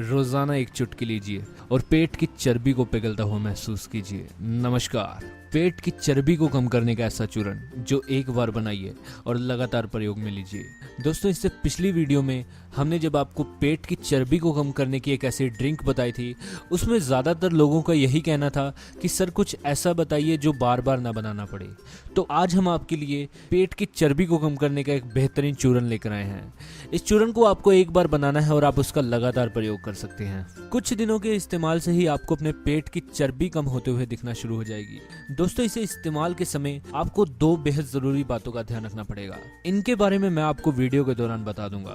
रोजाना एक चुटकी लीजिए और पेट की चर्बी को पिघलता हुआ महसूस कीजिए। नमस्कार। पेट की चर्बी को कम करने का ऐसा चूर्ण जो एक बार बनाइए और लगातार प्रयोग में लीजिए। दोस्तों, इससे पिछली वीडियो में हमने जब आपको पेट की चर्बी को कम करने की एक ऐसी ड्रिंक बताई थी, उसमें ज़्यादातर लोगों का यही कहना था कि सर कुछ ऐसा बताइए जो बार बार ना बनाना पड़े। तो आज हम आपके लिए पेट की चर्बी को कम करने का एक बेहतरीन चूर्ण लेकर आए हैं। इस चूर्ण को आपको एक बार बनाना है और आप उसका लगातार प्रयोग कर सकते हैं। कुछ दिनों के इस्तेमाल से ही आपको अपने पेट की चर्बी कम होते हुए दिखना शुरू हो जाएगी। दोस्तों, इसे इस्तेमाल के समय आपको दो बेहद जरूरी बातों का ध्यान रखना पड़ेगा। इनके बारे में मैं आपको वीडियो के दौरान बता दूंगा।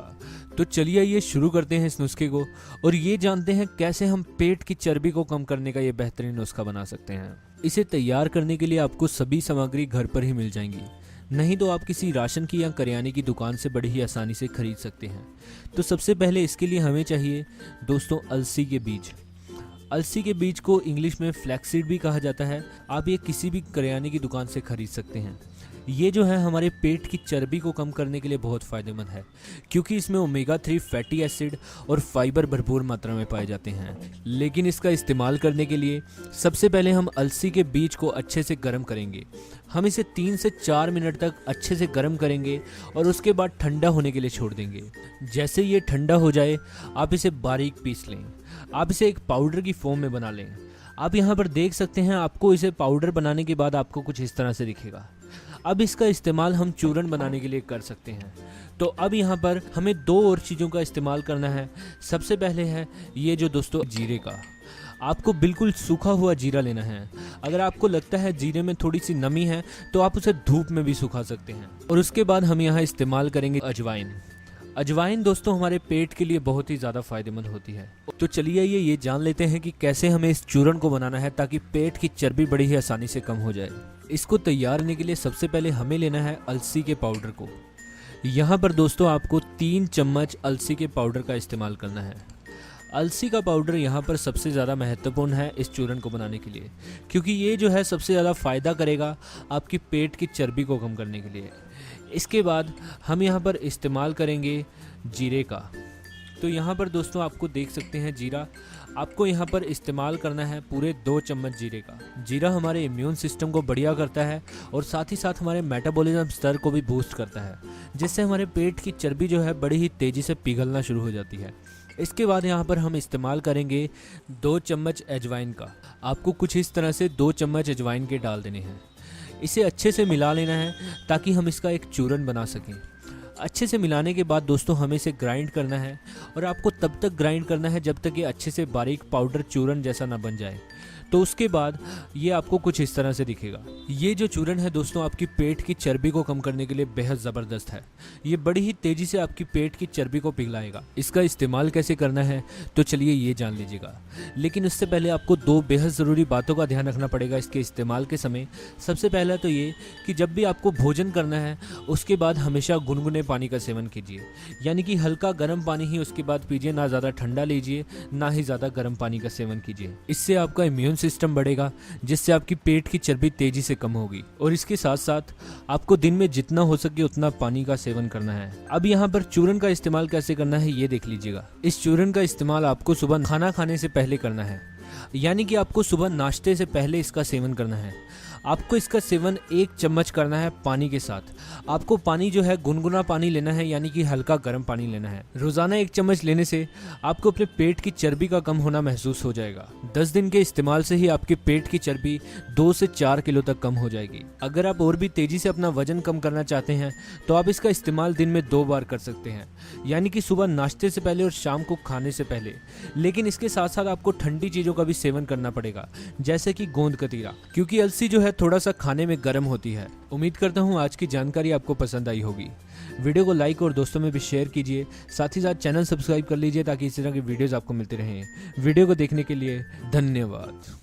तो चलिए ये शुरू करते हैं इस नुस्खे को और ये जानते हैं कैसे हम पेट की चर्बी को कम करने का ये बेहतरीन नुस्खा बना सकते हैं। इसे तैयार करने के लिए आपको सभी सामग्री घर पर ही मिल जाएंगी, नहीं तो आप किसी राशन की या करियाने की दुकान से बड़ी ही आसानी से खरीद सकते हैं। तो सबसे पहले इसके लिए हमें चाहिए दोस्तों अलसी के बीज। अलसी के बीज को इंग्लिश में फ्लैक्सीड भी कहा जाता है। आप ये किसी भी करियाने की दुकान से खरीद सकते हैं। ये जो है हमारे पेट की चर्बी को कम करने के लिए बहुत फ़ायदेमंद है, क्योंकि इसमें ओमेगा 3 फैटी एसिड और फाइबर भरपूर मात्रा में पाए जाते हैं। लेकिन इसका इस्तेमाल करने के लिए सबसे पहले हम अलसी के बीज को अच्छे से गर्म करेंगे। हम इसे 3 से 4 मिनट तक अच्छे से गर्म करेंगे और उसके बाद ठंडा होने के लिए छोड़ देंगे। जैसे ये ठंडा हो जाए आप इसे बारीक पीस लें। आप इसे एक पाउडर की फॉर्म में बना लें। आप यहाँ पर देख सकते हैं, आपको इसे पाउडर बनाने के बाद आपको कुछ इस तरह से दिखेगा। अब इसका इस्तेमाल हम चूर्ण बनाने के लिए कर सकते हैं। तो अब यहाँ पर हमें दो और चीज़ों का इस्तेमाल करना है। सबसे पहले है ये जो दोस्तों जीरे का। आपको बिल्कुल सूखा हुआ जीरा लेना है। अगर आपको लगता है जीरे में थोड़ी सी नमी है तो आप उसे धूप में भी सुखा सकते हैं। और उसके बाद हम यहाँ इस्तेमाल करेंगे अजवाइन। अजवाइन दोस्तों हमारे पेट के लिए बहुत ही ज़्यादा फायदेमंद होती है। तो चलिए ये जान लेते हैं कि कैसे हमें इस चूर्ण को बनाना है ताकि पेट की चर्बी बड़ी ही आसानी से कम हो जाए। इसको तैयार करने के लिए सबसे पहले हमें लेना है अलसी के पाउडर को। यहाँ पर दोस्तों आपको 3 चम्मच अलसी के पाउडर का इस्तेमाल करना है। अलसी का पाउडर यहाँ पर सबसे ज़्यादा महत्वपूर्ण है इस चूर्ण को बनाने के लिए, क्योंकि ये जो है सबसे ज़्यादा फ़ायदा करेगा आपकी पेट की चर्बी को कम करने के लिए। इसके बाद हम यहाँ पर इस्तेमाल करेंगे जीरे का। तो यहाँ पर दोस्तों आपको देख सकते हैं जीरा। आपको यहाँ पर इस्तेमाल करना है पूरे 2 चम्मच जीरे का। जीरा हमारे इम्यून सिस्टम को बढ़िया करता है और साथ ही साथ हमारे मेटाबॉलिज्म स्तर को भी बूस्ट करता है, जिससे हमारे पेट की चर्बी जो है बड़ी ही तेज़ी से पिघलना शुरू हो जाती है। इसके बाद यहाँ पर हम इस्तेमाल करेंगे 2 चम्मच अजवाइन का। आपको कुछ इस तरह से 2 चम्मच अजवाइन के डाल देने हैं। इसे अच्छे से मिला लेना है ताकि हम इसका एक चूर्ण बना सकें। अच्छे से मिलाने के बाद दोस्तों हमें इसे ग्राइंड करना है और आपको तब तक ग्राइंड करना है जब तक ये अच्छे से बारीक पाउडर चूर्ण जैसा ना बन जाए। तो उसके बाद ये आपको कुछ इस तरह से दिखेगा। ये जो चूर्ण है दोस्तों आपकी पेट की चर्बी को कम करने के लिए बेहद ज़बरदस्त है। ये बड़ी ही तेज़ी से आपकी पेट की चर्बी को पिघलाएगा। इसका इस्तेमाल कैसे करना है तो चलिए ये जान लीजिएगा। लेकिन उससे पहले आपको 2 बेहद ज़रूरी बातों का ध्यान रखना पड़ेगा इसके इस्तेमाल के समय। सबसे पहला तो ये कि जब भी आपको भोजन करना है उसके बाद हमेशा गुनगुने पानी का सेवन कीजिए, यानी कि हल्का गर्म पानी ही उसके बाद पीजिए। ना ज़्यादा ठंडा लीजिए, ना ही ज़्यादा गर्म पानी का सेवन कीजिए। इससे आपका इम्यून सिस्टम बढ़ेगा, जिससे आपकी पेट की चर्बी तेजी से कम होगी। और इसके साथ साथ आपको दिन में जितना हो सके उतना पानी का सेवन करना है। अब यहाँ पर चूर्ण का इस्तेमाल कैसे करना है ये देख लीजिएगा। इस चूर्ण का इस्तेमाल आपको सुबह खाना खाने से पहले करना है, यानी कि आपको सुबह नाश्ते से पहले इसका सेवन करना है। आपको इसका सेवन 1 चम्मच करना है पानी के साथ। आपको पानी जो है गुनगुना पानी लेना है, यानी कि हल्का गर्म पानी लेना है। रोज़ाना 1 चम्मच लेने से आपको अपने पेट की चर्बी का कम होना महसूस हो जाएगा। 10 दिन के इस्तेमाल से ही आपके पेट की चर्बी 2 से 4 किलो तक कम हो जाएगी। अगर आप और भी तेज़ी से अपना वजन कम करना चाहते हैं तो आप इसका इस्तेमाल दिन में 2 बार कर सकते हैं, यानी कि सुबह नाश्ते से पहले और शाम को खाने से पहले। लेकिन इसके साथ साथ आपको ठंडी चीज़ों का भी सेवन करना पड़ेगा, जैसे कि गोंद कतीरा, क्योंकि अलसी जो है थोड़ा सा खाने में गर्म होती है। उम्मीद करता हूँ आज की जानकारी आपको पसंद आई होगी। वीडियो को लाइक और दोस्तों में भी शेयर कीजिए। साथ ही साथ चैनल सब्सक्राइब कर लीजिए ताकि इस तरह की वीडियोस आपको मिलती रहें। वीडियो को देखने के लिए धन्यवाद।